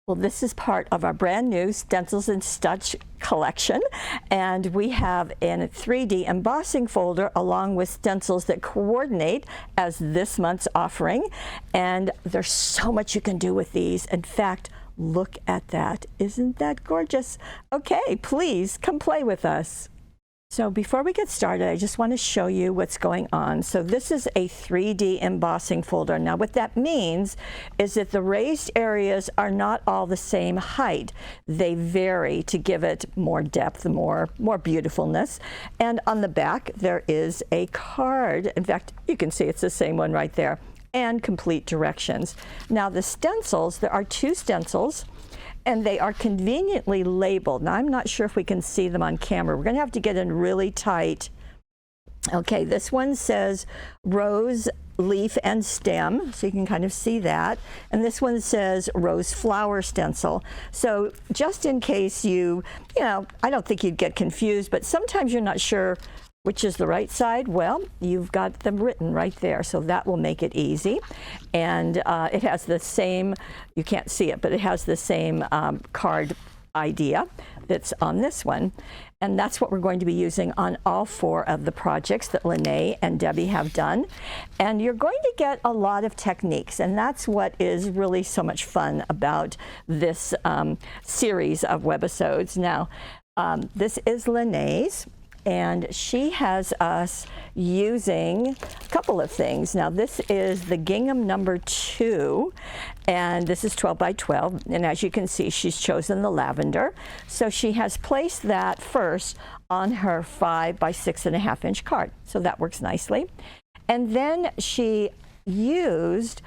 Well, this is part of our brand new Stencils and Stutch collection, and we have a 3D embossing folder along with stencils that coordinate as this month's offering, and there's so much you can do with these. In fact, look at that. Isn't that gorgeous? Okay, please come play with us. So before we get started, I just want to show you what's going on. So this is a 3D embossing folder. Now what that means is that the raised areas are not all the same height. They vary to give it more depth, more beautifulness. And on the back there is a card. In fact, you can see it's the same one right there, and complete directions. Now the stencils, there are 2 stencils, and they are conveniently labeled. Now, I'm not sure if we can see them on camera. We're going to have to get in really tight. Okay, this one says rose, leaf, and stem, so you can kind of see that. And this one says rose flower stencil. So just in case you know, I don't think you'd get confused, but sometimes you're not sure which is the right side. Well, you've got them written right there, so that will make it easy. And it has the same, you can't see it, but it has the same card idea that's on this one. And that's what we're going to be using on all 4 of the projects that Lene and Debbie have done. And you're going to get a lot of techniques, and that's what is really so much fun about this series of webisodes. Now, this is Lene's, and she has us using a couple of things. Now this is the gingham number 2, and this is 12 by 12, and as you can see, she's chosen the lavender. So she has placed that first on her 5 by 6.5 inch card, so that works nicely. And then she used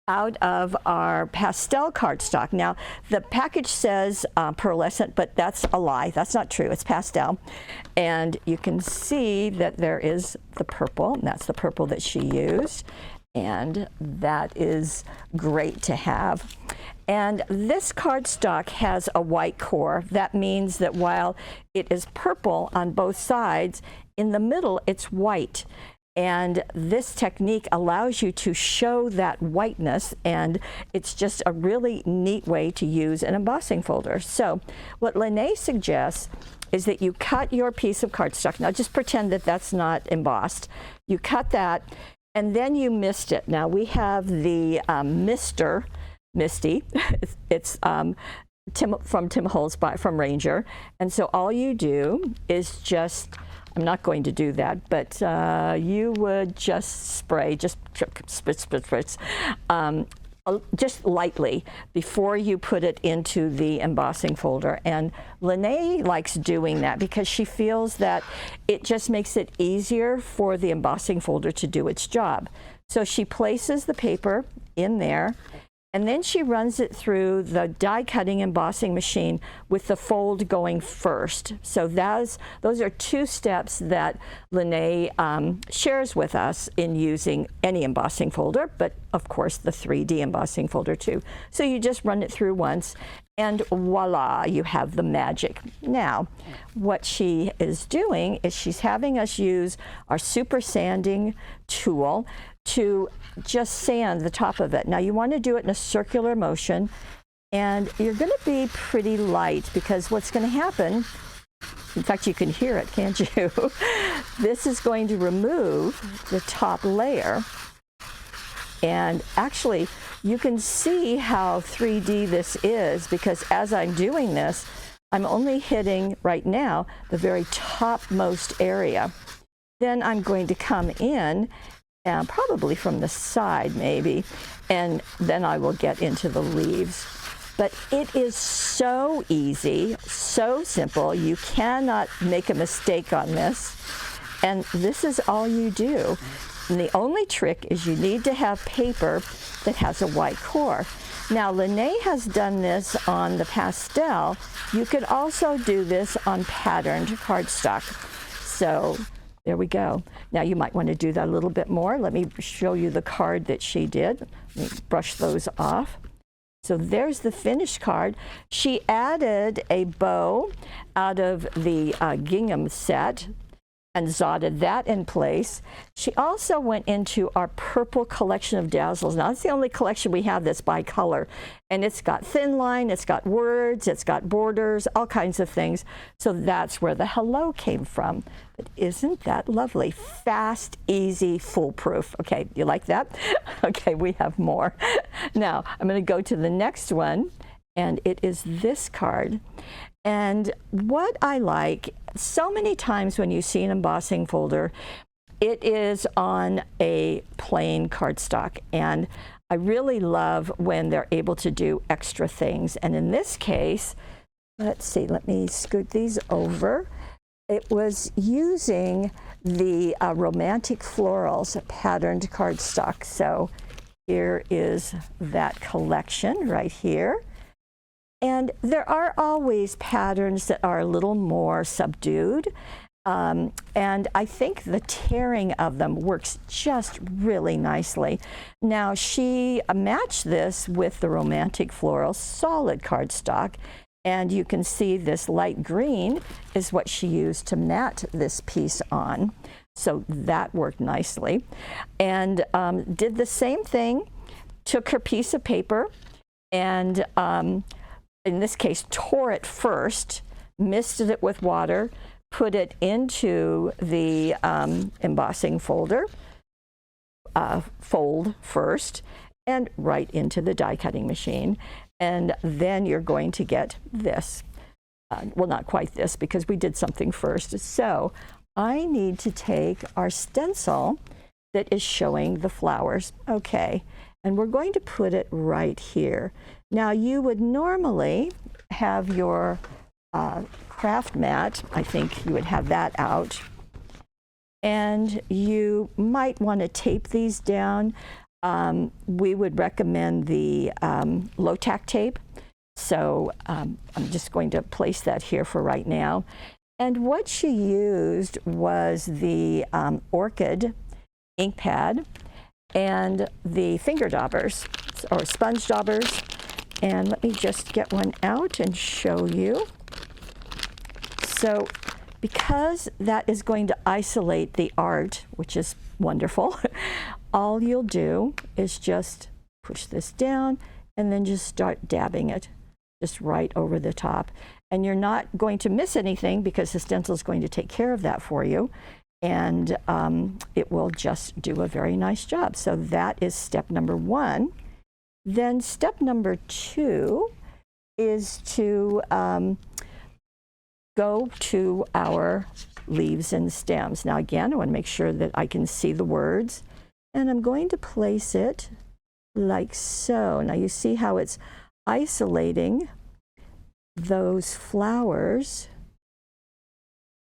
out of our pastel cardstock. Now the package says pearlescent, but that's a lie. That's not true. It's pastel. And you can see that there is the purple, and that's the purple that she used. And that is great to have. And this cardstock has a white core. That means that while it is purple on both sides, in the middle it's white. And this technique allows you to show that whiteness, and it's just a really neat way to use an embossing folder. So what Lene suggests is that you cut your piece of cardstock. Now just pretend that that's not embossed. You cut that, and then you mist it. Now we have the Misty. It's from Tim Holtz from Ranger. And so all you do is just, I'm not going to do that, but you would just spray, just spritz, just lightly before you put it into the embossing folder. And Lene likes doing that because she feels that it just makes it easier for the embossing folder to do its job. So she places the paper in there, and then she runs it through the die cutting embossing machine with the fold going first. So those are 2 steps that Lene shares with us in using any embossing folder, but of course the 3D embossing folder too. So you just run it through once, and voila, you have the magic. Now, what she is doing is she's having us use our super sanding tool to just sand the top of it. Now you want to do it in a circular motion, and you're going to be pretty light, because what's going to happen, in fact you can hear it, can't you? This is going to remove the top layer, and actually you can see how 3D this is, because as I'm doing this, I'm only hitting right now the very topmost area. Then I'm going to come in, and probably from the side maybe, and then I will get into the leaves. But it is so easy, so simple. You cannot make a mistake on this, and this is all you do. And the only trick is you need to have paper that has a white core. Now Lene has done this on the pastel. You could also do this on patterned cardstock. So there we go. Now you might want to do that a little bit more. Let me show you the card that she did. Let me brush those off. So there's the finished card. She added a bow out of the gingham set and zotted that in place. She also went into our purple collection of Dazzles. Now, it's the only collection we have that's by color. And it's got thin line, it's got words, it's got borders, all kinds of things. So that's where the hello came from. But isn't that lovely? Fast, easy, foolproof. Okay, you like that? Okay, we have more. Now, I'm going to go to the next one, and it is this card. And what I like, so many times when you see an embossing folder, it is on a plain cardstock. And I really love when they're able to do extra things. And in this case, let's see, let me scoot these over. It was using the Romantic Florals patterned cardstock. So here is that collection right here. And there are always patterns that are a little more subdued. And I think the tearing of them works just really nicely. Now, she matched this with the Romantic Floral solid cardstock. And you can see this light green is what she used to mat this piece on. So that worked nicely. And did the same thing, took her piece of paper and in this case, tore it first, misted it with water, put it into the embossing folder, fold first, and right into the die cutting machine. And then you're going to get this. Well, not quite this, because we did something first. So I need to take our stencil that is showing the flowers. Okay, and we're going to put it right here. Now, you would normally have your craft mat. I think you would have that out. And you might want to tape these down. We would recommend the low-tack tape. So I'm just going to place that here for right now. And what she used was the Orchid ink pad and the finger daubers, or sponge daubers. And let me just get one out and show you. So because that is going to isolate the art, which is wonderful, all you'll do is just push this down and then just start dabbing it just right over the top. And you're not going to miss anything because the stencil is going to take care of that for you. And it will just do a very nice job. So that is step number one. Then step number two is to go to our leaves and stems. Now again, I want to make sure that I can see the words. And I'm going to place it like so. Now you see how it's isolating those flowers.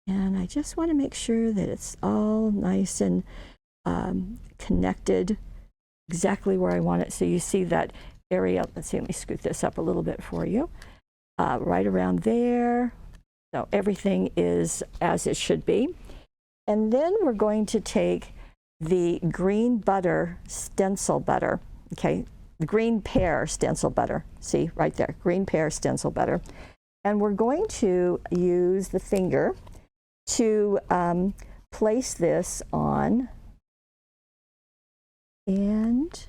And I just want to make sure that it's all nice and connected exactly where I want it. So you see that area. Let's see, let me scoot this up a little bit for you. Right around there. So everything is as it should be. And then we're going to take the green butter stencil butter, okay, the green pear stencil butter. See right there, green pear stencil butter. And we're going to use the finger to place this on. And,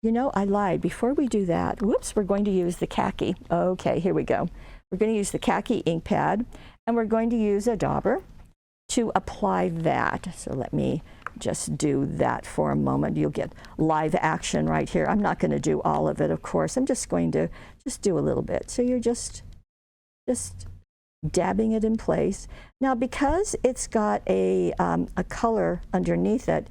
you know, I lied. Before we do that, whoops, we're going to use the khaki. Okay, here we go. We're going to use the khaki ink pad, and we're going to use a dauber to apply that. So let me just do that for a moment. You'll get live action right here. I'm not going to do all of it, of course. I'm just going to do a little bit. So you're just dabbing it in place. Now, because it's got a color underneath it,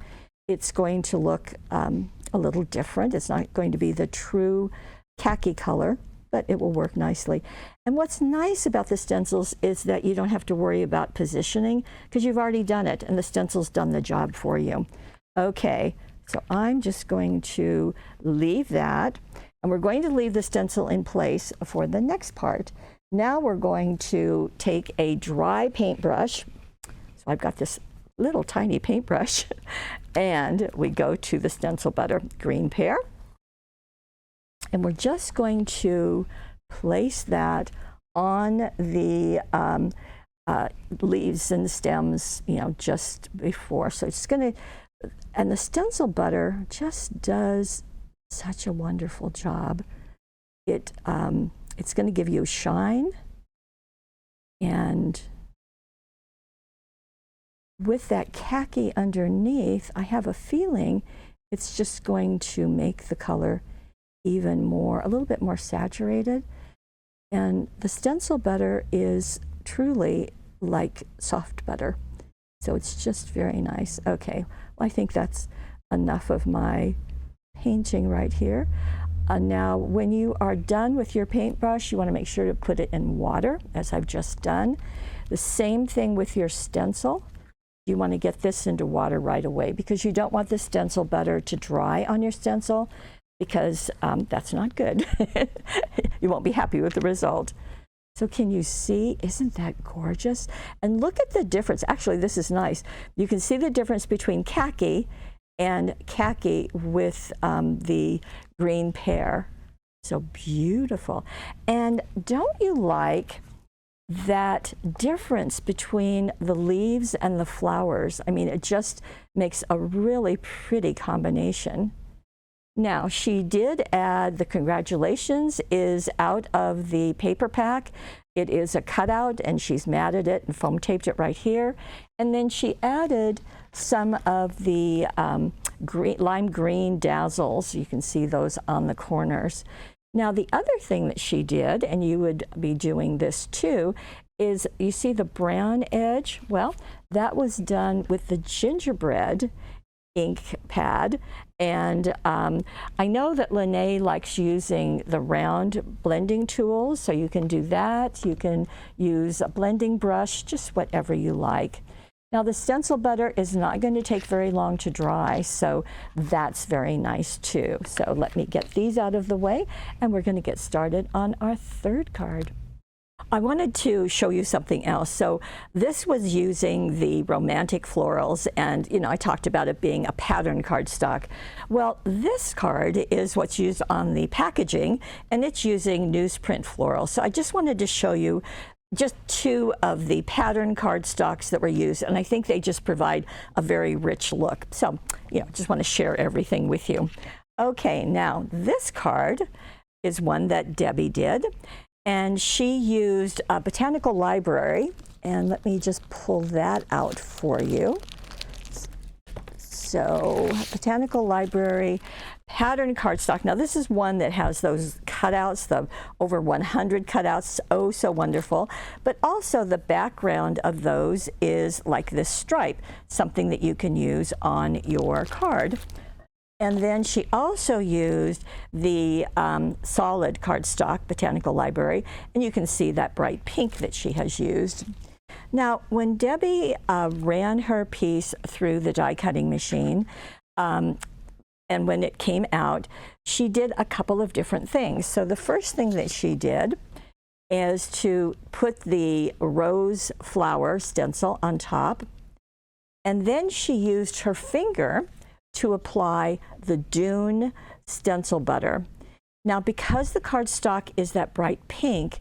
it's going to look a little different. It's not going to be the true khaki color, but it will work nicely. And what's nice about the stencils is that you don't have to worry about positioning because you've already done it and the stencil's done the job for you. Okay, so I'm just going to leave that, and we're going to leave the stencil in place for the next part. Now we're going to take a dry paintbrush. So I've got this little tiny paintbrush, and we go to the stencil butter, green pear. And we're just going to place that on the leaves and stems, you know, just before. So it's going to, and the stencil butter just does such a wonderful job. It's going to give you shine, and with that khaki underneath, I have a feeling it's just going to make the color even more, a little bit more saturated. And the stencil butter is truly like soft butter. So it's just very nice. Okay, well, I think that's enough of my painting right here. Now, when you are done with your paintbrush, you want to make sure to put it in water, as I've just done. The same thing with your stencil. You want to get this into water right away, because you don't want the stencil butter to dry on your stencil, because that's not good. You won't be happy with the result. So can you see, isn't that gorgeous? And look at the difference. Actually, this is nice. You can see the difference between khaki and khaki with the green pear. So beautiful. And don't you like that difference between the leaves and the flowers? I mean, it just makes a really pretty combination. Now, she did add the congratulations is out of the paper pack. It is a cutout, and she's matted it and foam taped it right here. And then she added some of the lime green dazzles. You can see those on the corners. Now, the other thing that she did, and you would be doing this too, is you see the brown edge? Well, that was done with the gingerbread ink pad. And I know that Lene likes using the round blending tools, so you can do that. You can use a blending brush, just whatever you like. Now, the stencil butter is not going to take very long to dry, so that's very nice too. So let me get these out of the way, and we're going to get started on our third card. I wanted to show you something else. So this was using the romantic florals, and you know, I talked about it being a pattern cardstock. Well, this card is what's used on the packaging, and it's using newsprint floral. So I just wanted to show you just two of the pattern cardstocks that were used, and I think they just provide a very rich look. So, you know, just want to share everything with you. Okay, now this card is one that Debbie did. And she used a Botanical Library, and let me just pull that out for you. So, Botanical Library pattern cardstock. Now, this is one that has those cutouts, the over 100 cutouts, oh so wonderful. But also the background of those is like this stripe, something that you can use on your card. And then she also used the solid cardstock, Botanical Library, and you can see that bright pink that she has used. Now, when Debbie ran her piece through the die cutting machine, and when it came out, she did a couple of different things. So the first thing that she did is to put the rose flower stencil on top, and then she used her finger to apply the Dune stencil butter. Now, because the cardstock is that bright pink,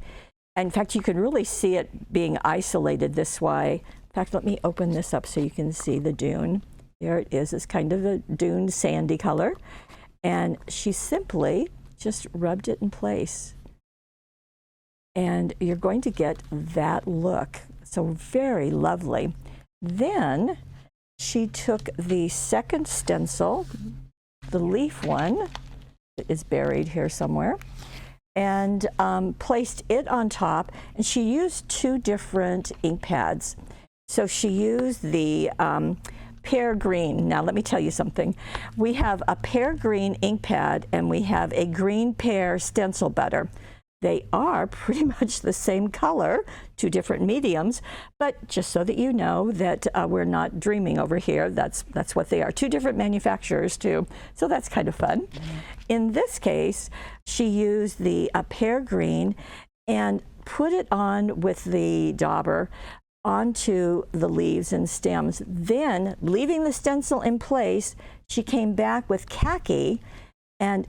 in fact, you can really see it being isolated this way. In fact, let me open this up so you can see the Dune. There it is. It's kind of a Dune sandy color. And she simply just rubbed it in place. And you're going to get that look. So very lovely. Then she took the second stencil, the leaf one, that is buried here somewhere, and placed it on top, and she used two different ink pads. So she used the pear green. Now let me tell you something. We have a pear green ink pad, and we have a green pear stencil butter. They are pretty much the same color, two different mediums, but just so that you know that we're not dreaming over here, that's what they are. Two different manufacturers too, so that's kind of fun. In this case, she used the pear green and put it on with the dauber onto the leaves and stems. Then, leaving the stencil in place, she came back with khaki and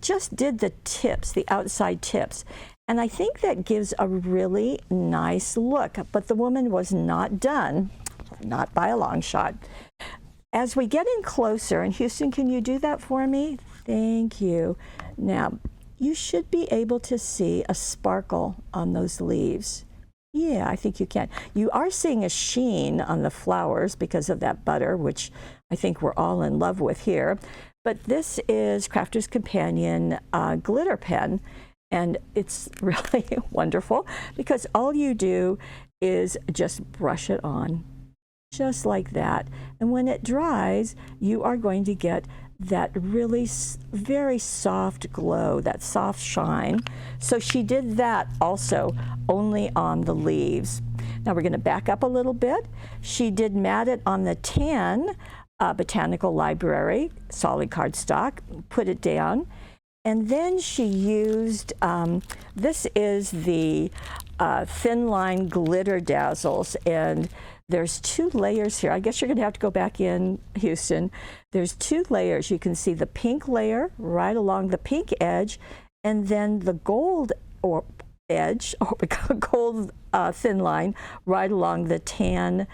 just did the tips, the outside tips. And I think that gives a really nice look, but the woman was not done, not by a long shot. As we get in closer, and Houston, can you do that for me? Thank you. Now, you should be able to see a sparkle on those leaves. Yeah, I think you can. You are seeing a sheen on the flowers because of that butter, which I think we're all in love with here. But this is Crafter's Companion glitter pen, and it's really wonderful because all you do is just brush it on, just like that. And when it dries, you are going to get that really very soft glow, that soft shine. So she did that also only on the leaves. Now we're going to back up a little bit. She did mat it on the tan Botanical Library solid cardstock, put it down, and then she used, this is the Thin Line Glitter Dazzles, and there's 2 layers here. I guess you're going to have to go back in, Houston. There's 2 layers. You can see the pink layer right along the pink edge, and then the gold or edge, or gold thin line right along the tan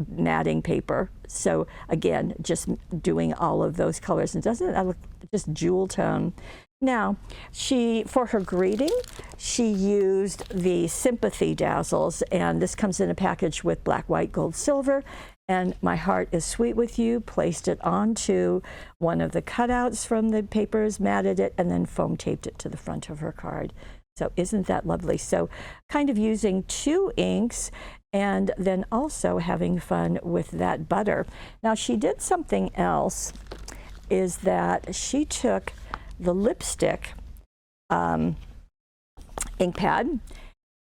matting paper. So again, just doing all of those colors, and doesn't that look just jewel tone? Now, for her greeting, she used the Sympathy Dazzles, and this comes in a package with black, white, gold, silver, and My Heart is Sweet with You, placed it onto one of the cutouts from the papers, matted it, and then foam taped it to the front of her card. So isn't that lovely? So kind of using 2 inks and then also having fun with that butter. Now she did something else, is that she took the lipstick ink pad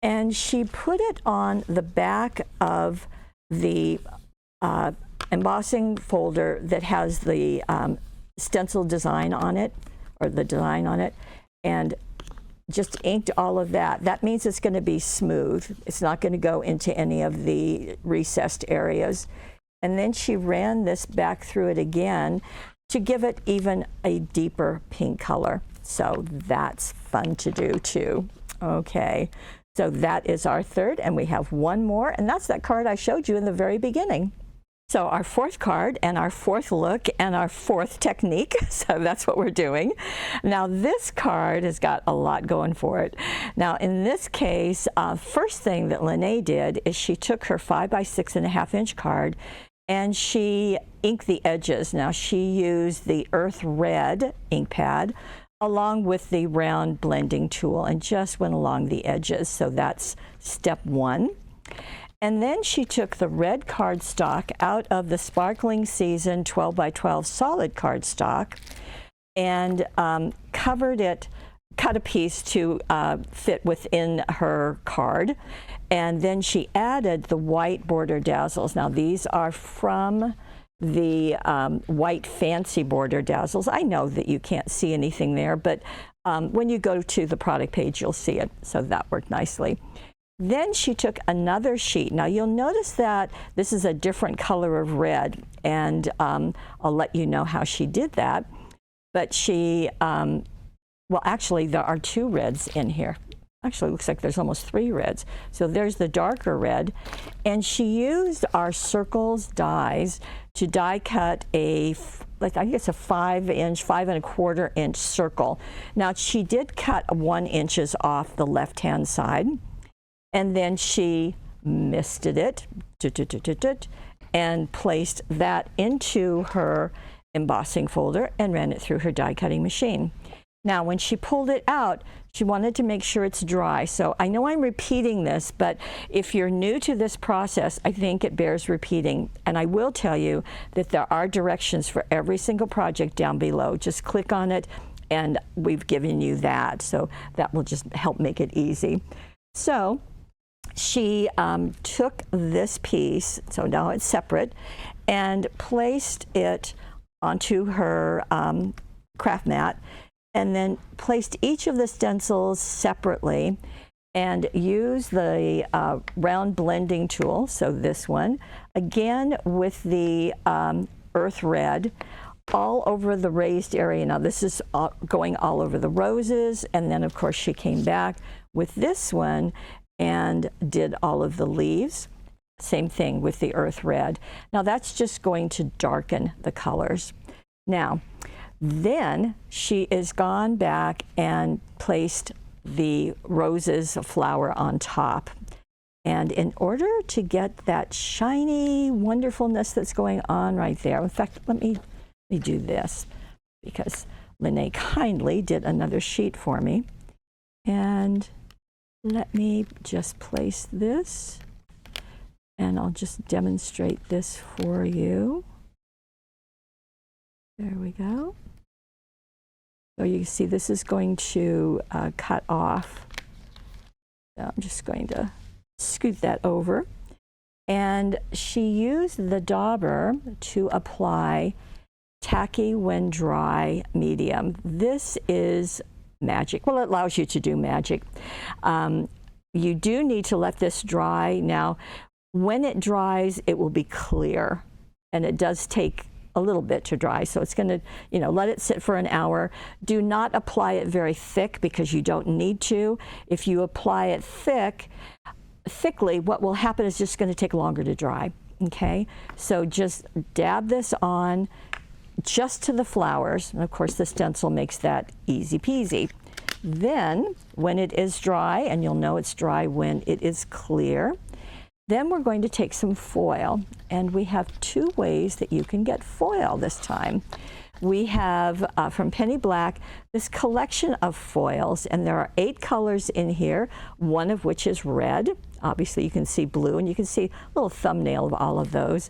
and she put it on the back of the embossing folder that has the stencil design on it, or the design on it, and just inked all of that. That means it's going to be smooth. It's not going to go into any of the recessed areas. And then she ran this back through it again to give it even a deeper pink color. So that's fun to do too. Okay, so that is our third, and we have one more, and that's that card I showed you in the very beginning. So our 4th card and our 4th look and our 4th technique, so that's what we're doing. Now this card has got a lot going for it. Now in this case, first thing that Lene did is she took her 5 by 6.5 inch card and she inked the edges. Now she used the Earth Red ink pad along with the round blending tool and just went along the edges. So that's step 1. And then she took the red cardstock out of the Sparkling Season 12 by 12 solid cardstock and covered it, cut a piece to fit within her card. And then she added the white border dazzles. Now these are from the white fancy border dazzles. I know that you can't see anything there, but when you go to the product page, you'll see it. So that worked nicely. Then she took another sheet. Now you'll notice that this is a different color of red, and I'll let you know how she did that. But she, well actually there are 2 reds in here. Actually looks like there's almost 3 reds. So there's the darker red, and she used our circles dies to die cut a, like I guess a 5 inch, 5 1/4 inch circle. Now she did cut 1 inches off the left hand side. And then she misted it and placed that into her embossing folder and ran it through her die cutting machine. Now when she pulled it out, she wanted to make sure it's dry. So I know I'm repeating this, but if you're new to this process, I think it bears repeating. And I will tell you that there are directions for every single project down below. Just click on it and we've given you that. So that will just help make it easy. So she took this piece, so now it's separate, and placed it onto her craft mat, and then placed each of the stencils separately and used the round blending tool, so this one, again with the Earth Red, all over the raised area. Now this is going all over the roses, and then of course she came back with this one and did all of the leaves. Same thing with the earth red. Now that's just going to darken the colors. Now then she is gone back and placed the roses flower on top. And in order to get that shiny wonderfulness that's going on right there, in fact, let me do this, because Lene kindly did another sheet for me. And let me just place this, and I'll just demonstrate this for you. There we go. So you see this is going to cut off. So I'm just going to scoot that over. And she used the dauber to apply tacky when dry medium. This is magic. Well, it allows you to do magic. You do need to let this dry. Now, when it dries, it will be clear, and it does take a little bit to dry, so it's going to, you know, let it sit for an hour. Do not apply it very thick, because you don't need to. If you apply it thickly, what will happen is just going to take longer to dry. Okay, so just dab this on just to the flowers, and of course the stencil makes that easy peasy. Then when it is dry, and you'll know it's dry when it is clear, then we're going to take some foil, and we have two ways that you can get foil this time. We have from Penny Black this collection of foils, and there are 8 colors in here, one of which is red. Obviously you can see blue, and you can see a little thumbnail of all of those.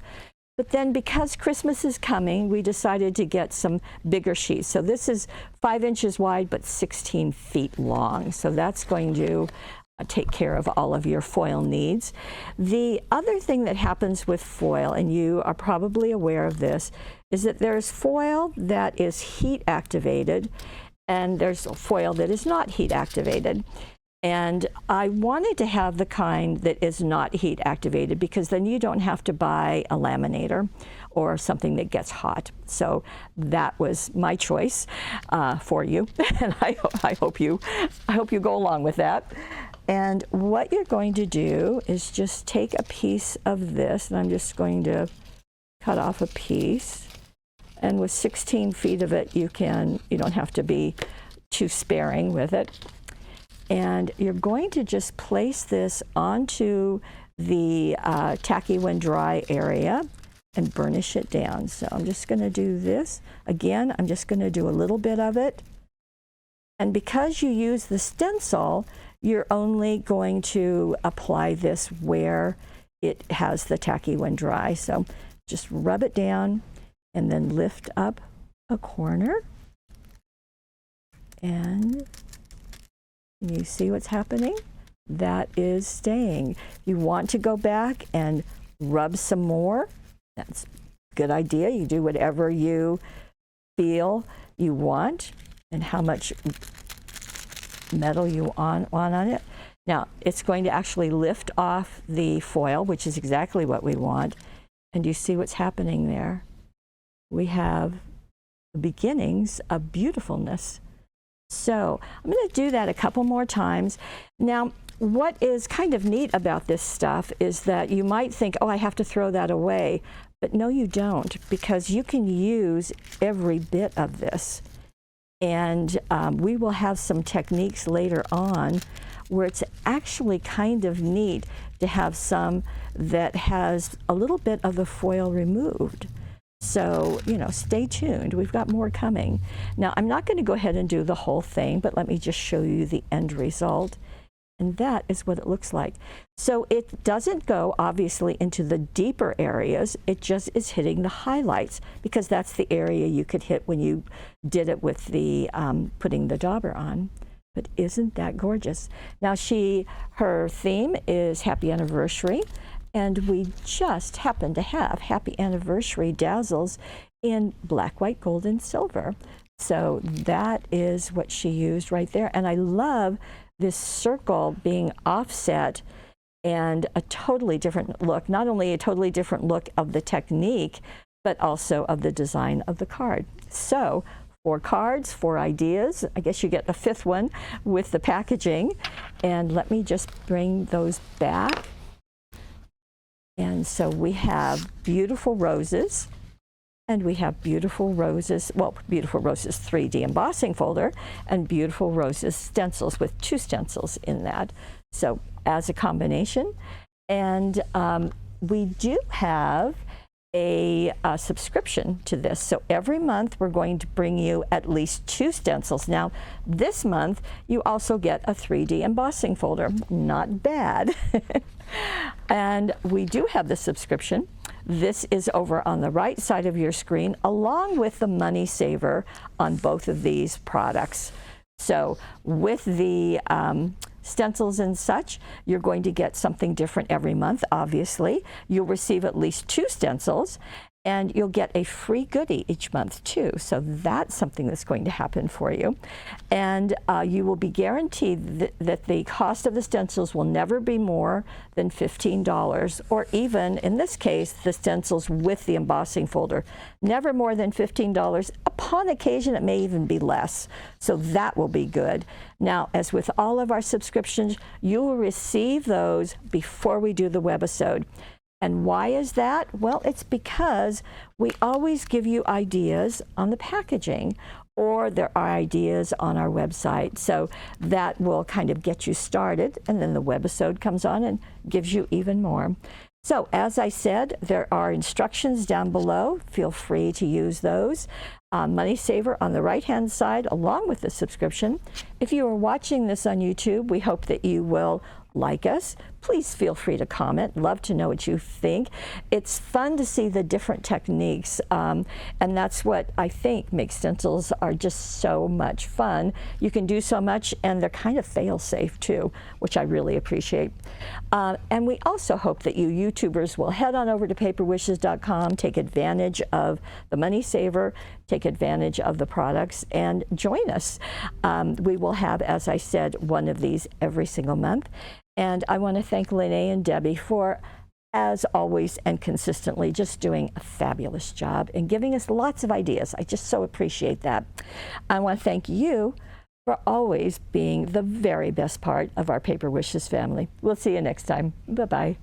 But then because Christmas is coming, we decided to get some bigger sheets. So this is 5 inches wide, but 16 feet long. So that's going to take care of all of your foil needs. The other thing that happens with foil, and you are probably aware of this, is that there's foil that is heat activated, and there's foil that is not heat activated. And I wanted to have the kind that is not heat activated, because then you don't have to buy a laminator or something that gets hot. So that was my choice for you, and I hope you go along with that. And what you're going to do is just take a piece of this, and I'm just going to cut off a piece. And with 16 feet of it, you don't have to be too sparing with it. And you're going to just place this onto the tacky when dry area and burnish it down. So I'm just going to do this. Again, I'm just going to do a little bit of it. And because you use the stencil, you're only going to apply this where it has the tacky when dry. So just rub it down and then lift up a corner. And you see what's happening? That is staying. You want to go back and rub some more. That's a good idea. You do whatever you feel you want and how much metal you want on it. Now, it's going to actually lift off the foil, which is exactly what we want. And you see what's happening there? We have the beginnings of beautifulness. So I'm going to do that a couple more times. Now, what is kind of neat about this stuff is that you might think, oh, I have to throw that away. But no, you don't, because you can use every bit of this. And we will have some techniques later on where it's actually kind of neat to have some that has a little bit of the foil removed. So, you know, stay tuned. We've got more coming. Now, I'm not going to go ahead and do the whole thing, but let me just show you the end result. And that is what it looks like. So it doesn't go, obviously, into the deeper areas. It just is hitting the highlights, because that's the area you could hit when you did it with the putting the dauber on. But isn't that gorgeous? Now, her theme is Happy Anniversary. And we just happen to have Happy Anniversary Dazzles in black, white, gold, and silver. So that is what she used right there. And I love this circle being offset and a totally different look. Not only a totally different look of the technique, but also of the design of the card. So 4 cards, 4 ideas. I guess you get a 5th one with the packaging. And let me just bring those back. And so we have beautiful roses. And we have Beautiful Roses, well, Beautiful Roses 3D embossing folder and Beautiful Roses stencils with 2 stencils in that. So as a combination. And we do have a subscription to this. So every month we're going to bring you at least 2 stencils. Now this month you also get a 3D embossing folder. Not bad. And we do have the subscription. This is over on the right side of your screen, along with the money saver on both of these products. So with the stencils and such, you're going to get something different every month, obviously. You'll receive at least 2 stencils, and you'll get a free goodie each month too. So that's something that's going to happen for you. And you will be guaranteed that the cost of the stencils will never be more than $15, or even, in this case, the stencils with the embossing folder. Never more than $15. Upon occasion, it may even be less. So that will be good. Now, as with all of our subscriptions, you will receive those before we do the webisode. And why is that? Well, it's because we always give you ideas on the packaging, or there are ideas on our website. So that will kind of get you started, and then the webisode comes on and gives you even more. So as I said, there are instructions down below. Feel free to use those. Money Saver on the right-hand side, along with the subscription. If you are watching this on YouTube, we hope that you will like us. Please feel free to comment. Love to know what you think. It's fun to see the different techniques, and that's what I think makes stencils are just so much fun. You can do so much, and they're kind of fail-safe too, which I really appreciate. And we also hope that you YouTubers will head on over to paperwishes.com, take advantage of the Money Saver, take advantage of the products, and join us. We will have, as I said, one of these every single month. And I want to thank Lene and Debbie for, as always and consistently, just doing a fabulous job and giving us lots of ideas. I just so appreciate that. I want to thank you for always being the very best part of our Paper Wishes family. We'll see you next time. Bye-bye.